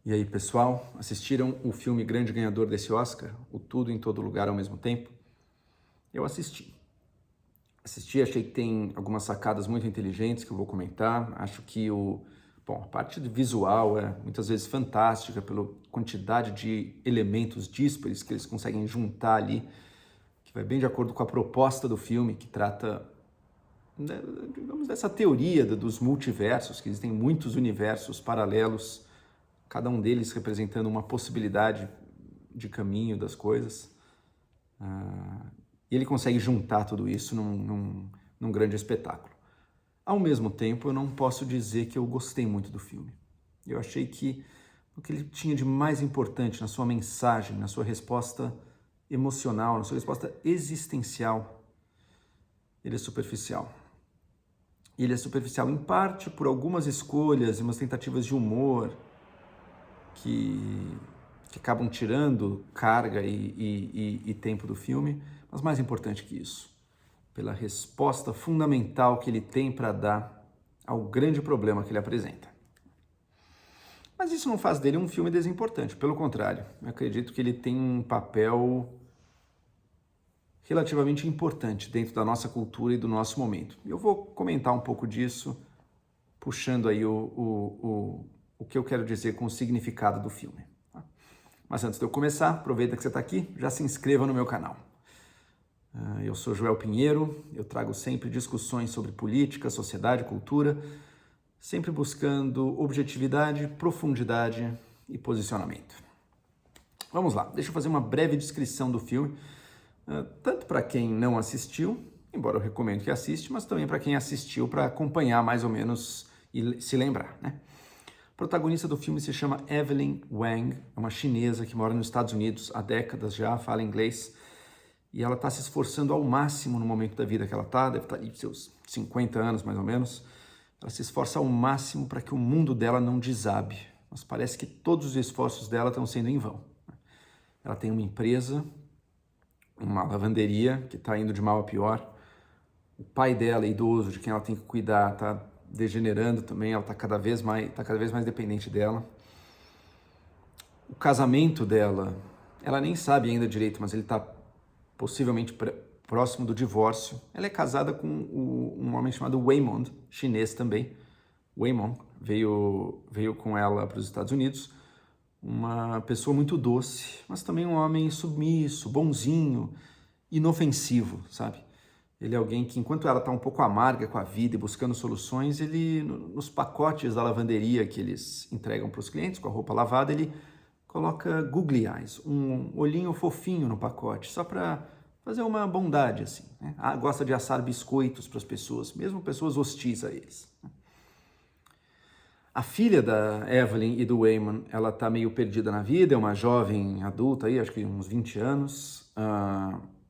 E aí, pessoal, assistiram o filme grande ganhador desse Oscar, O Tudo em Todo Lugar ao Mesmo Tempo? Eu assisti. Achei que tem algumas sacadas muito inteligentes que eu vou comentar. Acho que a parte visual é muitas vezes fantástica pela quantidade de elementos díspares que eles conseguem juntar ali, que vai bem de acordo com a proposta do filme, que trata, né, digamos, dessa teoria dos multiversos, que existem muitos universos paralelos, cada um deles representando uma possibilidade de caminho das coisas. E ele consegue juntar tudo isso num grande espetáculo. Ao mesmo tempo, eu não posso dizer que eu gostei muito do filme. Eu achei que o que ele tinha de mais importante na sua mensagem, na sua resposta emocional, na sua resposta existencial, ele é superficial. Ele é superficial, em parte, por algumas escolhas e umas tentativas de humor que acabam tirando carga e tempo do filme, mas mais importante que isso, pela resposta fundamental que ele tem para dar ao grande problema que ele apresenta. Mas isso não faz dele um filme desimportante, pelo contrário, eu acredito que ele tem um papel relativamente importante dentro da nossa cultura e do nosso momento. E eu vou comentar um pouco disso, puxando aí o que eu quero dizer com o significado do filme. Mas antes de eu começar, aproveita que você está aqui, já se inscreva no meu canal. Eu sou Joel Pinheiro, eu trago sempre discussões sobre política, sociedade, cultura, sempre buscando objetividade, profundidade e posicionamento. Vamos lá, deixa eu fazer uma breve descrição do filme, tanto para quem não assistiu, embora eu recomendo que assiste, mas também para quem assistiu, para acompanhar mais ou menos e se lembrar, né? A protagonista do filme se chama Evelyn Wang, é uma chinesa que mora nos Estados Unidos há décadas já, fala inglês, e ela está se esforçando ao máximo no momento da vida que ela está, deve estar ali seus 50 anos mais ou menos. Ela se esforça ao máximo para que o mundo dela não desabe, mas parece que todos os esforços dela estão sendo em vão. Ela tem uma empresa, uma lavanderia que está indo de mal a pior. O pai dela, idoso, de quem ela tem que cuidar, está degenerando também, ela está cada vez mais dependente dela. O casamento dela, ela nem sabe ainda direito, mas ele está possivelmente próximo do divórcio. Ela é casada com um homem chamado Waymond, chinês também. Waymond veio com ela para os Estados Unidos, uma pessoa muito doce, mas também um homem submisso, bonzinho, inofensivo, sabe? Ele é alguém que, enquanto ela está um pouco amarga com a vida e buscando soluções, ele, nos pacotes da lavanderia que eles entregam para os clientes, com a roupa lavada, ele coloca googly eyes, um olhinho fofinho no pacote, só para fazer uma bondade, assim, né? Gosta de assar biscoitos para as pessoas, mesmo pessoas hostis a eles. A filha da Evelyn e do Waymond, ela está meio perdida na vida, é uma jovem adulta, aí, acho que uns 20 anos,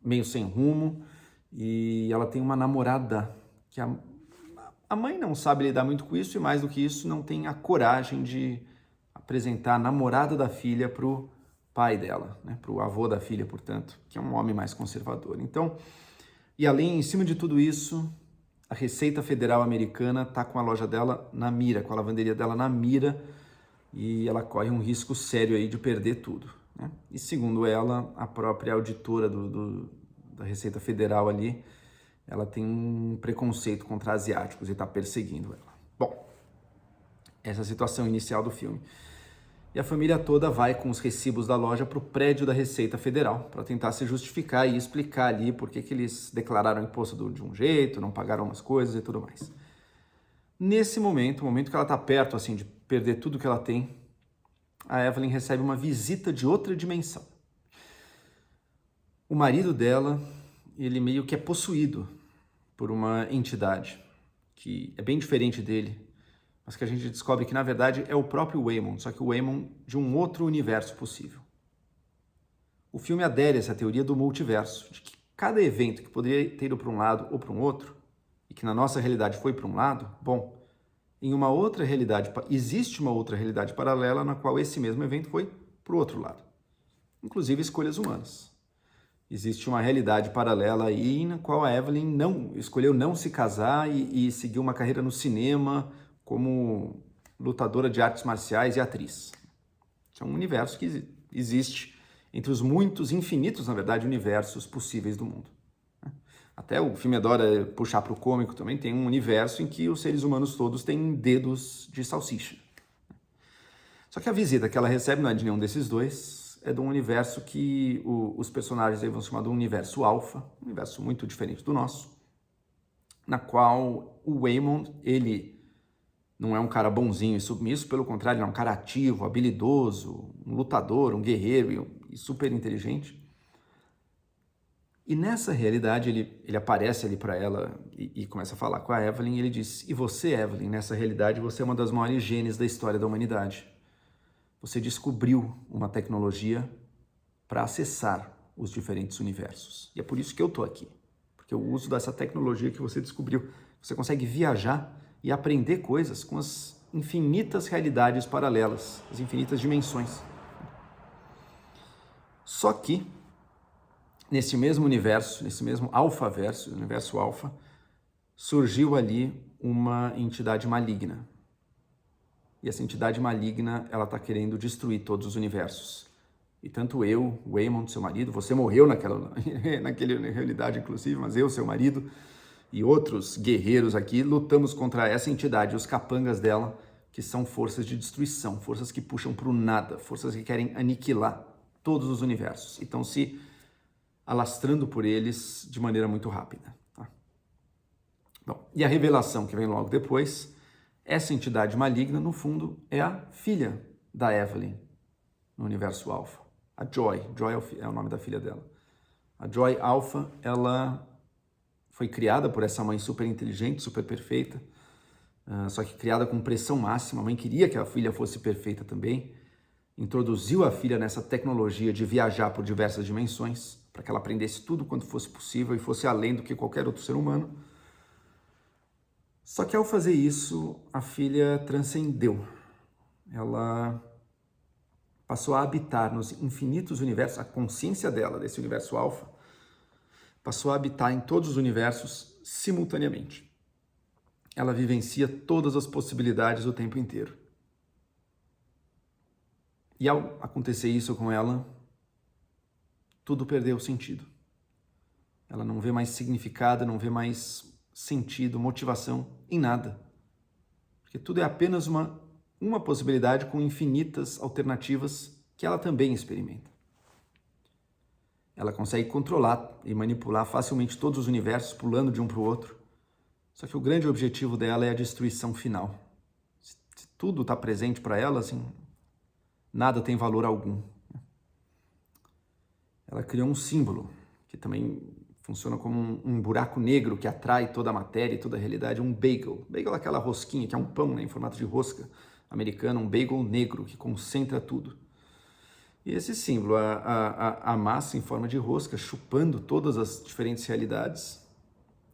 meio sem rumo, e ela tem uma namorada que a mãe não sabe lidar muito com isso, e mais do que isso, não tem a coragem de apresentar a namorada da filha para o pai dela, né? Para o avô da filha, portanto, que é um homem mais conservador. Então, e além, em cima de tudo isso, a Receita Federal Americana está com a loja dela na mira, com a lavanderia dela na mira, e ela corre um risco sério aí de perder tudo, né? E segundo ela, a própria auditora da Receita Federal ali, ela tem um preconceito contra asiáticos e está perseguindo ela. Bom, essa é a situação inicial do filme. E a família toda vai com os recibos da loja para o prédio da Receita Federal para tentar se justificar e explicar ali por que eles declararam imposto de um jeito, não pagaram umas coisas e tudo mais. Nesse momento, o momento que ela está perto assim de perder tudo que ela tem, a Evelyn recebe uma visita de outra dimensão. O marido dela, ele meio que é possuído por uma entidade que é bem diferente dele, mas que a gente descobre que, na verdade, é o próprio Waymond, só que o Waymond de um outro universo possível. O filme adere a essa teoria do multiverso, de que cada evento que poderia ter ido para um lado ou para um outro, e que na nossa realidade foi para um lado, bom, em uma outra realidade, existe uma outra realidade paralela na qual esse mesmo evento foi para o outro lado. Inclusive escolhas humanas. Existe uma realidade paralela aí na qual a Evelyn escolheu não se casar e seguiu uma carreira no cinema como lutadora de artes marciais e atriz. Isso é um universo que existe entre os muitos, infinitos, na verdade, universos possíveis do mundo. Até o filme adora puxar para o cômico também, tem um universo em que os seres humanos todos têm dedos de salsicha. Só que a visita que ela recebe não é de nenhum desses dois, é de um universo que os personagens aí vão chamar de um universo alfa, um universo muito diferente do nosso, na qual o Waymond, ele não é um cara bonzinho e submisso, pelo contrário, ele é um cara ativo, habilidoso, um lutador, um guerreiro e super inteligente. E nessa realidade ele aparece ali para ela e começa a falar com a Evelyn e ele diz: e você, Evelyn, nessa realidade você é uma das maiores gênios da história da humanidade. Você descobriu uma tecnologia para acessar os diferentes universos. E é por isso que eu estou aqui. Porque o uso dessa tecnologia que você descobriu, você consegue viajar e aprender coisas com as infinitas realidades paralelas, as infinitas dimensões. Só que, nesse mesmo universo, nesse mesmo alfaverso, universo alfa, surgiu ali uma entidade maligna. E essa entidade maligna, ela está querendo destruir todos os universos. E tanto eu, Waymond, seu marido, você morreu naquela realidade, inclusive, mas eu, seu marido, e outros guerreiros aqui, lutamos contra essa entidade, os capangas dela, que são forças de destruição, forças que puxam para o nada, forças que querem aniquilar todos os universos. E estão se alastrando por eles de maneira muito rápida. Tá? Bom, e a revelação que vem logo depois, essa entidade maligna, no fundo, é a filha da Evelyn, no universo Alpha. A Joy. Joy é o nome da filha dela. A Joy Alpha, ela foi criada por essa mãe super inteligente, super perfeita, só que criada com pressão máxima. A mãe queria que a filha fosse perfeita também. Introduziu a filha nessa tecnologia de viajar por diversas dimensões, para que ela aprendesse tudo quanto fosse possível e fosse além do que qualquer outro ser humano. Só que ao fazer isso, a filha transcendeu. Ela passou a habitar nos infinitos universos, a consciência dela, desse universo alfa, passou a habitar em todos os universos simultaneamente. Ela vivencia todas as possibilidades o tempo inteiro. E ao acontecer isso com ela, tudo perdeu sentido. Ela não vê mais significado, não vê mais sentido, motivação em nada. Porque tudo é apenas uma possibilidade com infinitas alternativas que ela também experimenta. Ela consegue controlar e manipular facilmente todos os universos, pulando de um para o outro. Só que o grande objetivo dela é a destruição final. Se tudo está presente para ela, assim, nada tem valor algum. Ela criou um símbolo, que também funciona como um buraco negro que atrai toda a matéria e toda a realidade, um bagel. Bagel é aquela rosquinha, que é um pão, né, em formato de rosca americana, um bagel negro que concentra tudo. E esse símbolo, a massa em forma de rosca, chupando todas as diferentes realidades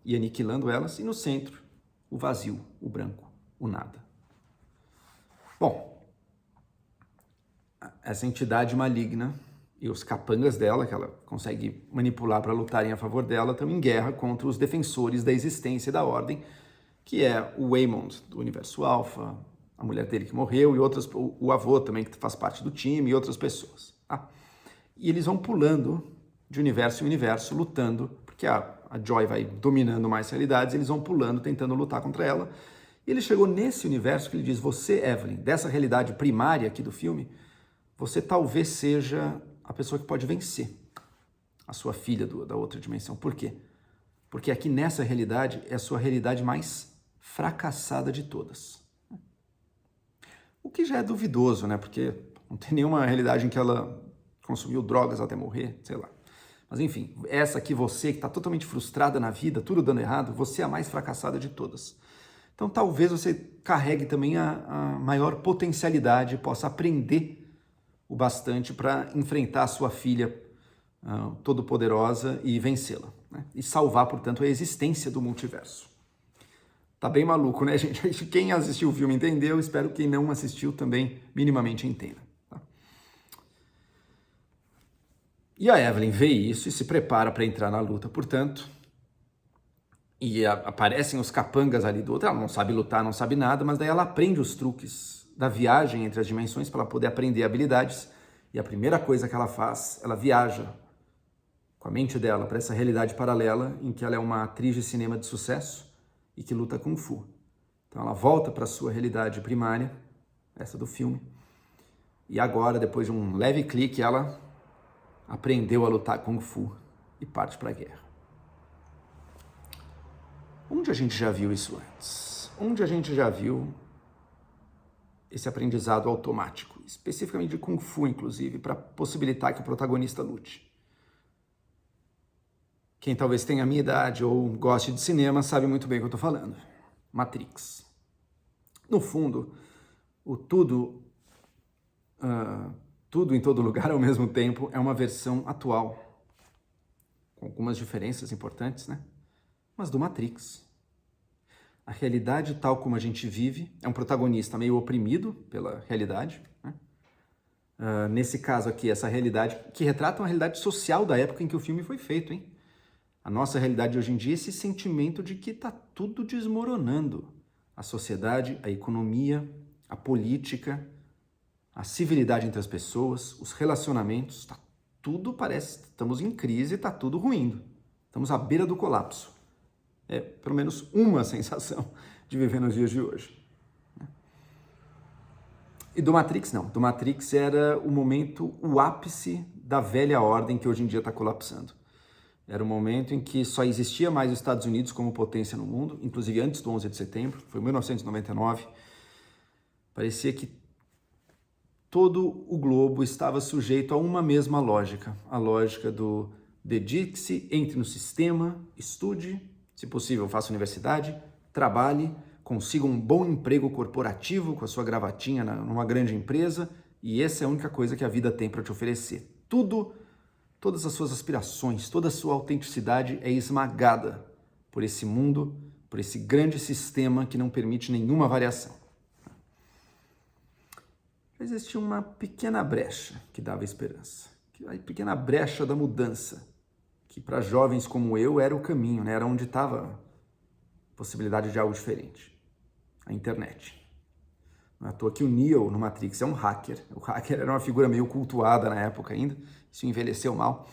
e aniquilando elas, e no centro, o vazio, o branco, o nada. Bom, essa entidade maligna e os capangas dela, que ela consegue manipular para lutarem a favor dela, estão em guerra contra os defensores da existência e da ordem, que é o Waymond, do universo Alpha, a mulher dele que morreu, e outras, o avô também, que faz parte do time, e outras pessoas. Tá? E eles vão pulando de universo em universo, lutando, porque a Joy vai dominando mais realidades, eles vão pulando, tentando lutar contra ela. E ele chegou nesse universo que ele diz: você, Evelyn, dessa realidade primária aqui do filme, você talvez seja a pessoa que pode vencer a sua filha da outra dimensão. Por quê? Porque aqui nessa realidade é a sua realidade mais fracassada de todas. O que já é duvidoso, né? Porque não tem nenhuma realidade em que ela consumiu drogas até morrer, sei lá. Mas enfim, essa aqui, você que está totalmente frustrada na vida, tudo dando errado, você é a mais fracassada de todas. Então talvez você carregue também a maior potencialidade, possa aprender o bastante para enfrentar a sua filha todo-poderosa e vencê-la, né? E salvar, portanto, a existência do multiverso. Tá bem maluco, né, gente? Quem assistiu o filme entendeu, espero que quem não assistiu também minimamente entenda. Tá? E a Evelyn vê isso e se prepara para entrar na luta, portanto, e aparecem os capangas ali do outro. Ela não sabe lutar, não sabe nada, mas daí ela aprende os truques da viagem entre as dimensões para ela poder aprender habilidades. E a primeira coisa que ela faz, ela viaja com a mente dela para essa realidade paralela em que ela é uma atriz de cinema de sucesso e que luta Kung Fu. Então ela volta para a sua realidade primária, essa do filme, e agora, depois de um leve clique, ela aprendeu a lutar Kung Fu e parte para a guerra. Onde a gente já viu isso antes? Onde a gente já viu esse aprendizado automático, especificamente de Kung Fu, inclusive, para possibilitar que o protagonista lute? Quem talvez tenha a minha idade ou goste de cinema sabe muito bem o que eu estou falando. Matrix. No fundo, o tudo em todo lugar ao mesmo tempo é uma versão atual, com algumas diferenças importantes, né? Mas do Matrix. A realidade tal como a gente vive é um protagonista meio oprimido pela realidade, né? Nesse caso aqui, essa realidade que retrata uma realidade social da época em que o filme foi feito, hein? A nossa realidade hoje em dia é esse sentimento de que está tudo desmoronando. A sociedade, a economia, a política, a civilidade entre as pessoas, os relacionamentos, tá tudo parece, estamos em crise, está tudo ruindo. Estamos à beira do colapso. É pelo menos uma sensação de viver nos dias de hoje. E do Matrix não. Do Matrix era o momento, o ápice da velha ordem que hoje em dia está colapsando. Era o momento em que só existia mais os Estados Unidos como potência no mundo, inclusive antes do 11 de setembro, foi 1999. Parecia que todo o globo estava sujeito a uma mesma lógica, a lógica do dedique-se, entre no sistema, estude, se possível faça universidade, trabalhe, consiga um bom emprego corporativo com a sua gravatinha numa grande empresa e essa é a única coisa que a vida tem para te oferecer. Todas as suas aspirações, toda a sua autenticidade é esmagada por esse mundo, por esse grande sistema que não permite nenhuma variação. Existia uma pequena brecha que dava esperança, a pequena brecha da mudança, que para jovens como eu era o caminho, né? Era onde estava a possibilidade de algo diferente, a internet. Não é à toa que o Neo no Matrix é um hacker. O hacker era uma figura meio cultuada na época ainda, isso envelheceu mal.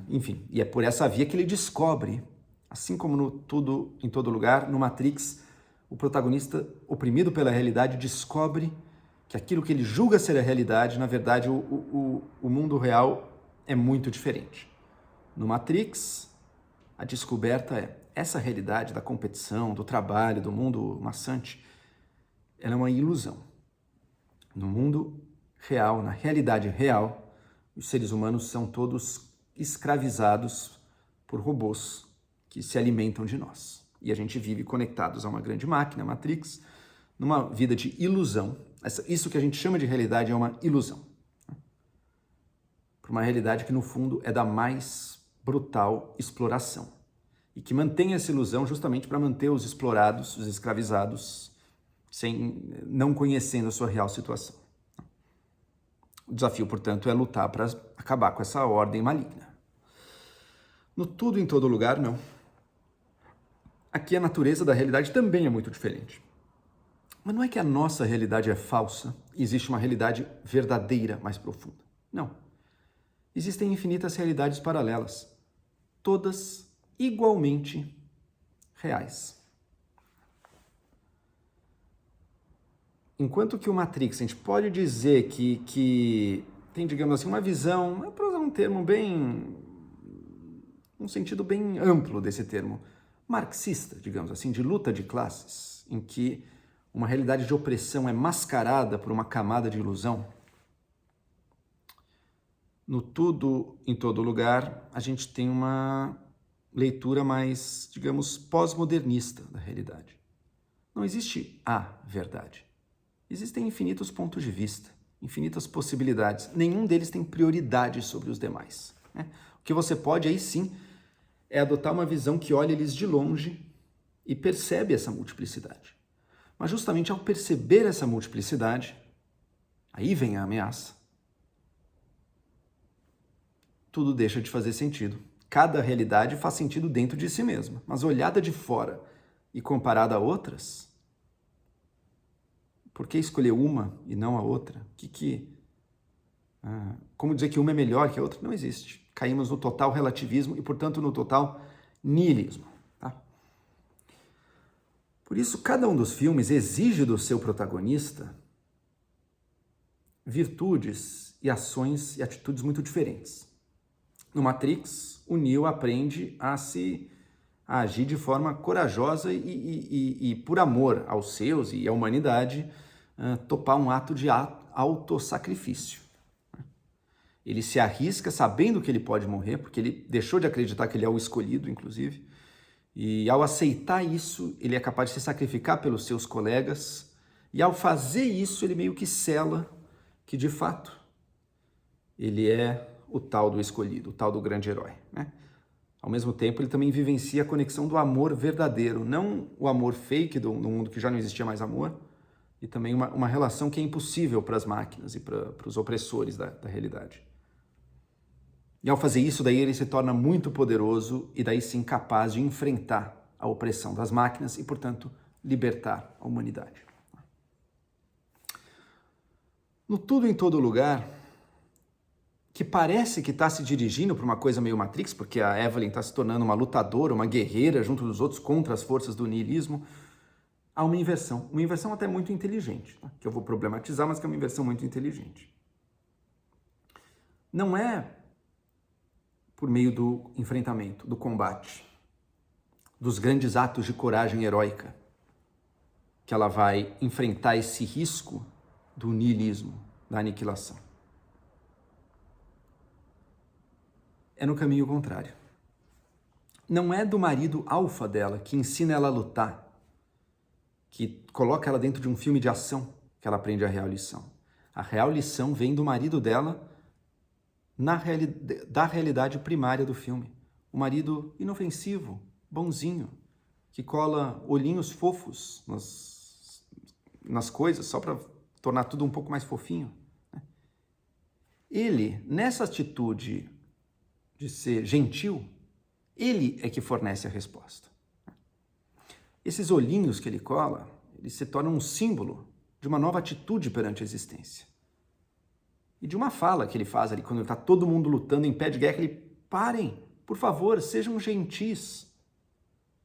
Enfim, e é por essa via que ele descobre, assim como no Tudo em Todo Lugar, no Matrix, o protagonista, oprimido pela realidade, descobre que aquilo que ele julga ser a realidade, na verdade, o mundo real é muito diferente. No Matrix, a descoberta é essa realidade da competição, do trabalho, do mundo maçante, ela é uma ilusão. No mundo real, na realidade real, os seres humanos são todos escravizados por robôs que se alimentam de nós. E a gente vive conectados a uma grande máquina, Matrix, numa vida de ilusão. Isso que a gente chama de realidade é uma ilusão. Para uma realidade que, no fundo, é da mais brutal exploração. E que mantém essa ilusão justamente para manter os explorados, os escravizados, não conhecendo a sua real situação. O desafio, portanto, é lutar para acabar com essa ordem maligna. No Tudo em Todo Lugar, não. Aqui a natureza da realidade também é muito diferente. Mas não é que a nossa realidade é falsa e existe uma realidade verdadeira mais profunda. Não. Existem infinitas realidades paralelas, todas igualmente reais. Enquanto que o Matrix, a gente pode dizer que tem, digamos assim, uma visão, para usar um termo um sentido bem amplo desse termo, marxista, digamos assim, de luta de classes, em que uma realidade de opressão é mascarada por uma camada de ilusão. No Tudo em Todo Lugar, a gente tem uma leitura mais, digamos, pós-modernista da realidade. Não existe a verdade. Existem infinitos pontos de vista, infinitas possibilidades. Nenhum deles tem prioridade sobre os demais, né? O que você pode, aí sim, é adotar uma visão que olha eles de longe e percebe essa multiplicidade. Mas justamente ao perceber essa multiplicidade, aí vem a ameaça. Tudo deixa de fazer sentido. Cada realidade faz sentido dentro de si mesma, mas olhada de fora e comparada a outras, Por que escolher uma e não a outra? Como dizer que uma é melhor que a outra? Não existe. Caímos no total relativismo e, portanto, no total niilismo. Tá? Por isso, cada um dos filmes exige do seu protagonista virtudes e ações e atitudes muito diferentes. No Matrix, o Neo aprende a agir de forma corajosa e por amor aos seus e à humanidade, topar um ato de autossacrifício. Ele se arrisca sabendo que ele pode morrer, porque ele deixou de acreditar que ele é o escolhido, inclusive, e ao aceitar isso, ele é capaz de se sacrificar pelos seus colegas, e ao fazer isso, ele meio que sela que, de fato, ele é o tal do escolhido, o tal do grande herói, né? Ao mesmo tempo, ele também vivencia a conexão do amor verdadeiro, não o amor fake do mundo que já não existia mais amor, e também uma relação que é impossível para as máquinas e para os opressores da realidade. E ao fazer isso, daí ele se torna muito poderoso e daí sim capaz de enfrentar a opressão das máquinas e, portanto, libertar a humanidade. No Tudo em Todo Lugar, que parece que está se dirigindo para uma coisa meio Matrix, porque a Evelyn está se tornando uma lutadora, uma guerreira junto dos outros contra as forças do niilismo, há uma inversão até muito inteligente, tá? Que eu vou problematizar, mas que é uma inversão muito inteligente. Não é por meio do enfrentamento, do combate, dos grandes atos de coragem heróica, que ela vai enfrentar esse risco do niilismo, da aniquilação. É no caminho contrário. Não é do marido alfa dela, que ensina ela a lutar, que coloca ela dentro de um filme de ação, que ela aprende a real lição. A real lição vem do marido dela da realidade primária do filme. O marido inofensivo, bonzinho, que cola olhinhos fofos nas coisas, só para tornar tudo um pouco mais fofinho. Ele, nessa atitude de ser gentil, ele é que fornece a resposta. Esses olhinhos que ele cola, eles se tornam um símbolo de uma nova atitude perante a existência. E de uma fala que ele faz ali, quando está todo mundo lutando em pé de guerra, ele, parem, por favor, sejam gentis.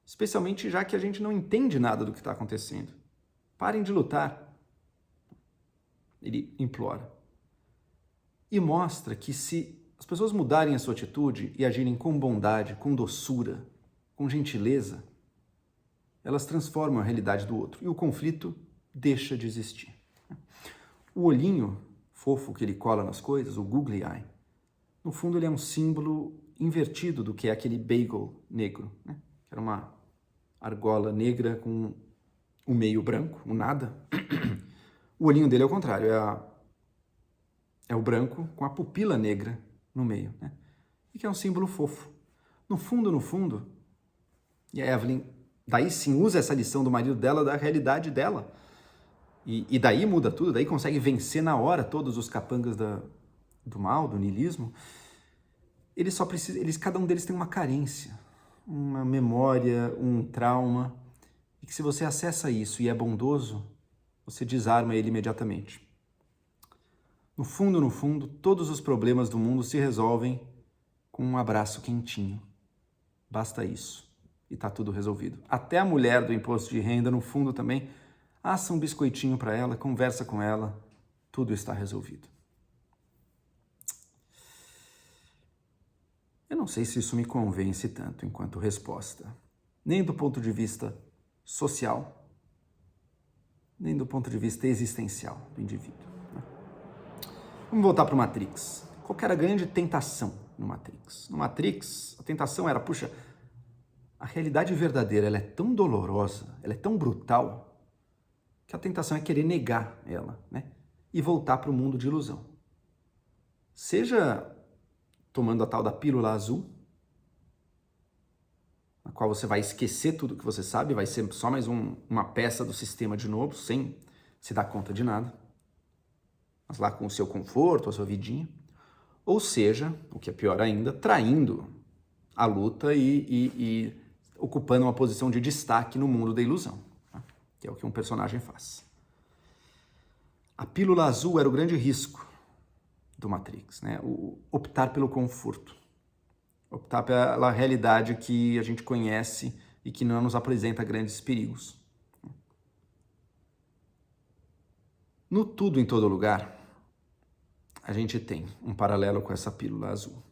Especialmente já que a gente não entende nada do que está acontecendo. Parem de lutar. Ele implora. E mostra que se as pessoas mudarem a sua atitude e agirem com bondade, com doçura, com gentileza, elas transformam a realidade do outro e o conflito deixa de existir. O olhinho fofo que ele cola nas coisas, o googly eye, no fundo ele é um símbolo invertido do que é aquele bagel negro, né? Que era uma argola negra com o meio branco, o nada. O olhinho dele é o contrário, é o branco com a pupila negra no meio, né? E que é um símbolo fofo. No fundo, e a Evelyn daí sim usa essa lição do marido dela, da realidade dela. E daí muda tudo, daí consegue vencer na hora todos os capangas do mal, do niilismo. Eles só precisam, cada um deles tem uma carência, uma memória, um trauma, e que se você acessa isso e é bondoso, você desarma ele imediatamente. No fundo, todos os problemas do mundo se resolvem com um abraço quentinho. Basta isso. E está tudo resolvido. Até a mulher do imposto de renda, no fundo também, assa um biscoitinho para ela, conversa com ela, tudo está resolvido. Eu não sei se isso me convence tanto enquanto resposta, nem do ponto de vista social, nem do ponto de vista existencial do indivíduo. Vamos voltar para o Matrix. Qual que era a grande tentação no Matrix? No Matrix, a tentação era, puxa, a realidade verdadeira ela é tão dolorosa, ela é tão brutal, que a tentação é querer negar ela, né? E voltar para o mundo de ilusão. Seja tomando a tal da pílula azul, na qual você vai esquecer tudo que você sabe, vai ser só mais uma peça do sistema de novo, sem se dar conta de nada, mas lá com o seu conforto, a sua vidinha. Ou seja, o que é pior ainda, traindo a luta e ocupando uma posição de destaque no mundo da ilusão, tá? Que é o que um personagem faz. A pílula azul era o grande risco do Matrix, né? Optar pelo conforto, optar pela realidade que a gente conhece e que não nos apresenta grandes perigos. No Tudo em Todo Lugar, a gente tem um paralelo com essa pílula azul.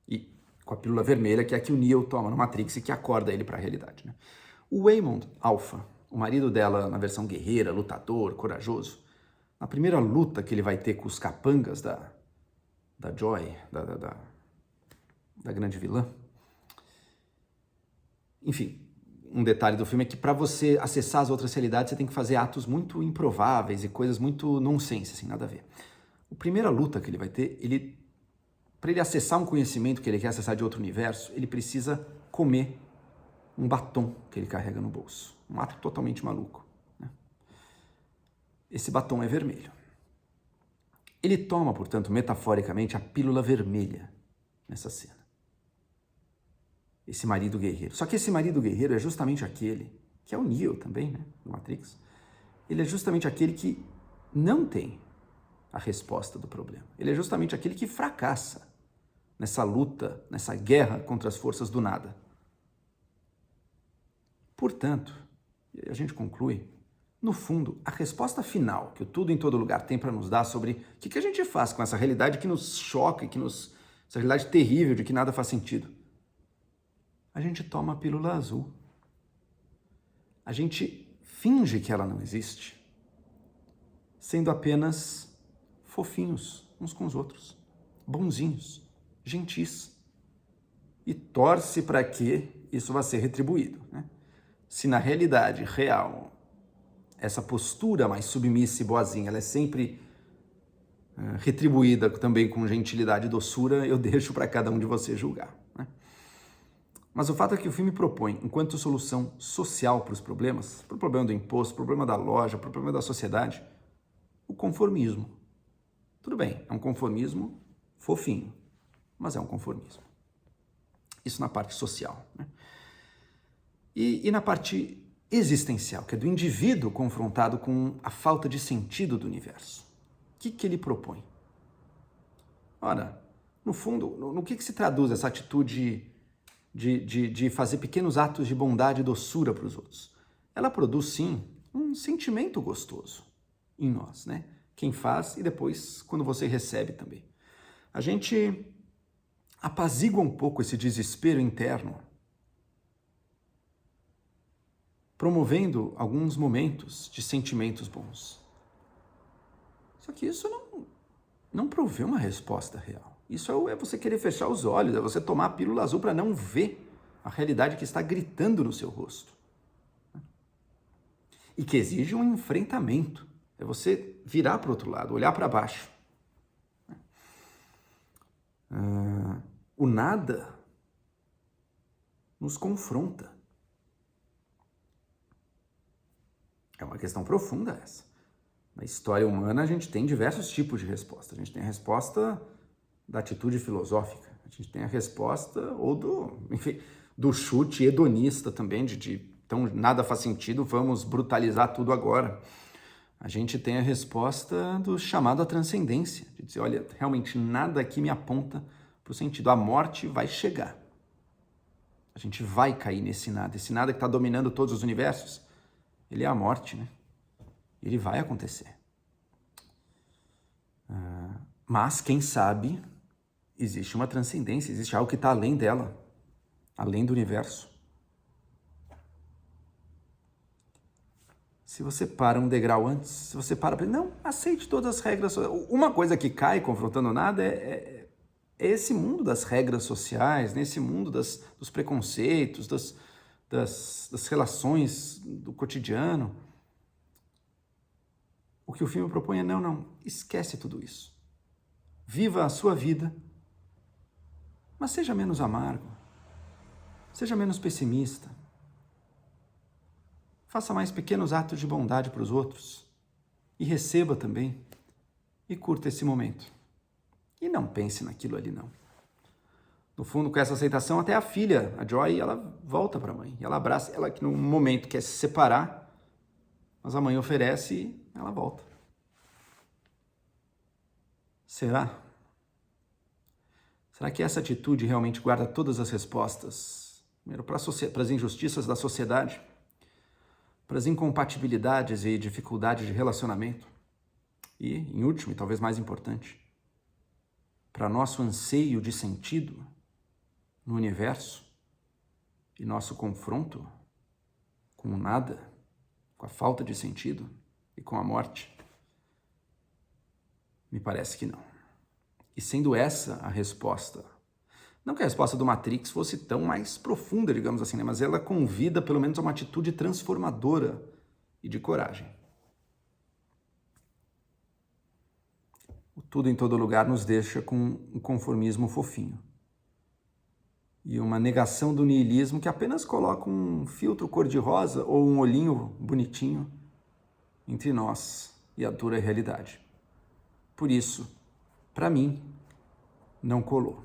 E com a pílula vermelha, que é a que o Neo toma no Matrix e que acorda ele para a realidade, né? O Waymond Alpha, o marido dela na versão guerreira, lutador, corajoso, na primeira luta que ele vai ter com os capangas da Joy, da grande vilã. Enfim, um detalhe do filme é que para você acessar as outras realidades, você tem que fazer atos muito improváveis e coisas muito nonsense, assim, nada a ver. A primeira luta que ele vai ter, para ele acessar um conhecimento que ele quer acessar de outro universo, ele precisa comer um batom que ele carrega no bolso. Um ato totalmente maluco, né? Esse batom é vermelho. Ele toma, portanto, metaforicamente, a pílula vermelha nessa cena. Esse marido guerreiro. Só que esse marido guerreiro é justamente aquele, que é o Neo também, né, do Matrix. Ele é justamente aquele que não tem a resposta do problema. Ele é justamente aquele que fracassa nessa luta, nessa guerra contra as forças do nada. Portanto, a gente conclui, no fundo, a resposta final que o Tudo em Todo Lugar tem para nos dar sobre o que a gente faz com essa realidade que nos choca, essa realidade terrível de que nada faz sentido. A gente toma a pílula azul. A gente finge que ela não existe, sendo apenas fofinhos uns com os outros, bonzinhos, gentis, e torce para que isso vá ser retribuído, né? Se na realidade real essa postura mais submissa e boazinha ela é sempre retribuída também com gentilidade e doçura, eu deixo para cada um de vocês julgar, né? Mas o fato é que o filme propõe, enquanto solução social para os problemas, para o problema do imposto, para o problema da loja, para o problema da sociedade, o conformismo. Tudo bem, é um conformismo fofinho, mas é um conformismo. Isso na parte social, né? E na parte existencial, que é do indivíduo confrontado com a falta de sentido do universo. O que ele propõe? Ora, no fundo, no que se traduz essa atitude de fazer pequenos atos de bondade e doçura para os outros? Ela produz, sim, um sentimento gostoso em nós, né? Quem faz e depois quando você recebe também. A gente apazigua um pouco esse desespero interno, promovendo alguns momentos de sentimentos bons. Só que isso não provê uma resposta real. Isso é você querer fechar os olhos, é você tomar a pílula azul para não ver a realidade que está gritando no seu rosto. E que exige um enfrentamento. É você virar para o outro lado, olhar para baixo. O nada nos confronta. É uma questão profunda essa. Na história humana, a gente tem diversos tipos de resposta. A gente tem a resposta da atitude filosófica. A gente tem a resposta, ou do chute hedonista também, então nada faz sentido, vamos brutalizar tudo agora. A gente tem a resposta do chamado à transcendência, de dizer, olha, realmente nada aqui me aponta para o sentido. A morte vai chegar. A gente vai cair nesse nada. Esse nada que está dominando todos os universos, ele é a morte, né? Ele vai acontecer. Mas, quem sabe, existe uma transcendência, existe algo que está além dela, além do universo. Se você para um degrau antes, se você para, não, aceite todas as regras. Uma coisa que cai confrontando nada é esse mundo das regras sociais, nesse mundo dos preconceitos, das relações do cotidiano. O que o filme propõe é não, esquece tudo isso. Viva a sua vida, mas seja menos amargo, seja menos pessimista. Faça mais pequenos atos de bondade para os outros e receba também e curta esse momento. E não pense naquilo ali, não. No fundo, com essa aceitação, até a filha, a Joy, ela volta para a mãe. Ela abraça, ela que no momento quer se separar, mas a mãe oferece e ela volta. Será? Será que essa atitude realmente guarda todas as respostas? Primeiro, para as injustiças da sociedade, para as incompatibilidades e dificuldades de relacionamento, e, em último e talvez mais importante, para nosso anseio de sentido no universo e nosso confronto com o nada, com a falta de sentido e com a morte? Me parece que não. E sendo essa a resposta, não que a resposta do Matrix fosse tão mais profunda, digamos assim, né? Mas ela convida pelo menos a uma atitude transformadora e de coragem. O tudo em todo lugar nos deixa com um conformismo fofinho e uma negação do niilismo que apenas coloca um filtro cor-de-rosa ou um olhinho bonitinho entre nós e a dura realidade. Por isso, para mim, não colou.